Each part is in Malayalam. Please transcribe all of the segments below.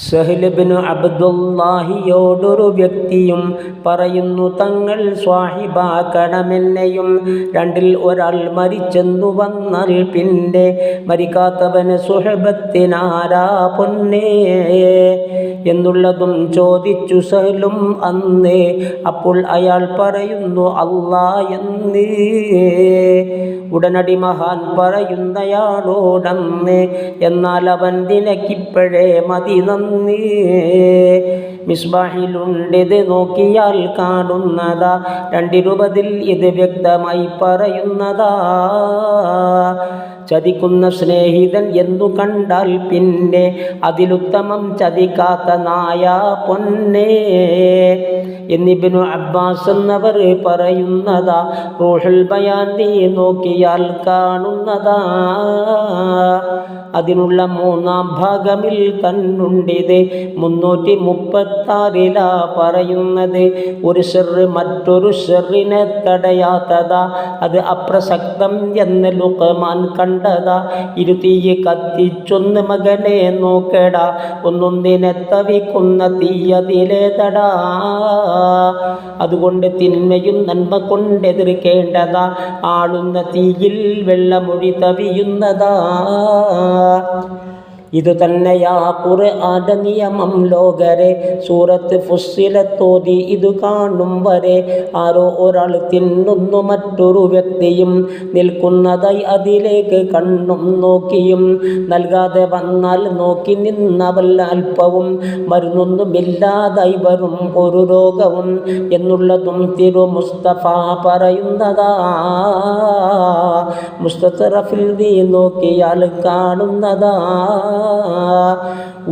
സഹ്ൽ ഇബ്നു അബ്ദുല്ലാഹിയോടൊരു വ്യക്തിയും പറയുന്നു, തങ്ങൾ സ്വാഹിബാക്കണമെന്നെയും. രണ്ടിൽ ഒരാൾ മരിച്ചെന്നു വന്നാൽ പിന്നെ മരിക്കാത്തവന് സുഹബത്തിനാരാ പൊന്നേ എന്നുള്ളതും ചോദിച്ചു സഹ്ലും അന്ന്. അപ്പോൾ അയാൾ പറയുന്നു, അല്ലാ എന്ന്. ഉടനടി മഹാൻ പറയുന്നയാളോടന്ന്, എന്നാൽ അവൻ നിനക്കിപ്പോഴേ മതി നന്ദി. മിസ്ബാഹിലുണ്ടിത് നോക്കിയാൽ കാണുന്നതാ, 2:20 ഇത് വ്യക്തമായി പറയുന്നതാ. ചതിക്കുന്ന സ്നേഹിതൻ എന്നു കണ്ടാൽ പിന്നെ അതിലുത്തമം ചതിക്കാത്ത നായ പൊന്നേ എന്നിബ്നു അബ്ബാസ് എന്നവർ പറയുന്നതാ. റൂഹുൽ ബയാൻ നീ നോക്കിയാൽ കാണുന്നതാ. അതിനുള്ള 3-ാം ഭാഗമിൽ തന്നുണ്ടിത്. 336 പറയുന്നത്, ഒരു ഷർറ് മറ്റൊരു ഷർറിനെ തടയാത്തതാ, അത് അപ്രസക്തം എന്ന് ലുഖ്മാൻ കണ്ടതാ. ഇരുതീ കത്തിച്ചൊന്ന് മകനെ നോക്കടാ, ഒന്നൊന്നിനെ തവിക്കുന്ന തീയതിലേതടാ. അതുകൊണ്ട് തിന്മയും നന്മ കൊണ്ടെതിർക്കേണ്ടതാ, ആളുന്ന തീയിൽ വെള്ളമൊഴി തവിയുന്നതാ. ഇതു തന്നെയാ ഖുർആന്റെ നിയമം ലോകരെ. സൂറത്ത് ഫുസ്സിലത്തോതി ഇതു കാണും വരെ ആരോ ഒരാൾ തിന്നുന്നു, മറ്റൊരു വ്യക്തിയും നിൽക്കുന്നതായി അതിലേക്ക് കണ്ണും നോക്കിയും നൽകാതെ വന്നാൽ നോക്കി നിന്നവല്ല അല്പവും മരുന്നൊന്നുമില്ലാതായി വരും ഒരു രോഗവും എന്നുള്ളതും തിരു മുസ്തഫ പറയുന്നതാ. മുസ്തറഫിൽ നീ നോക്കിയാൽ കാണുന്നതാ.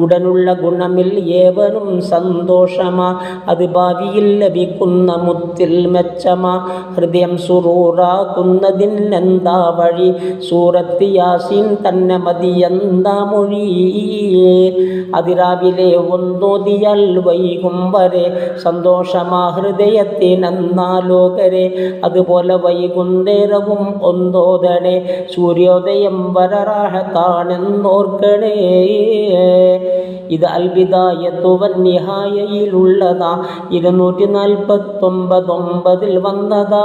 ഉടനുള്ള ഗുണമിൽ ഏവനും സന്തോഷമാ, അത് ഭാവിയിൽ ലഭിക്കുന്ന മുത്തിൽ മെച്ചമാ. ഹൃദയം സുറൂറാക്കുന്നതിനെന്താ വഴി, സൂറത്ത് യാസീൻ തന്നെ മതിയെന്താ മൊഴി. അതിരാവിലെ ഒന്നോതിയാൽ വൈകും വരെ സന്തോഷമാ ഹൃദയത്തിനെന്നാലോകരെ. അതുപോലെ വൈകുന്നേരവും ഒന്നോതണേ, സൂര്യോദയം വരെ റാഹത്താണെന്നോർക്കണേ. ഇത് അൽ ബിദായത്തു വൻ നിഹായയിലുള്ളതാ. 249 വന്നതാ.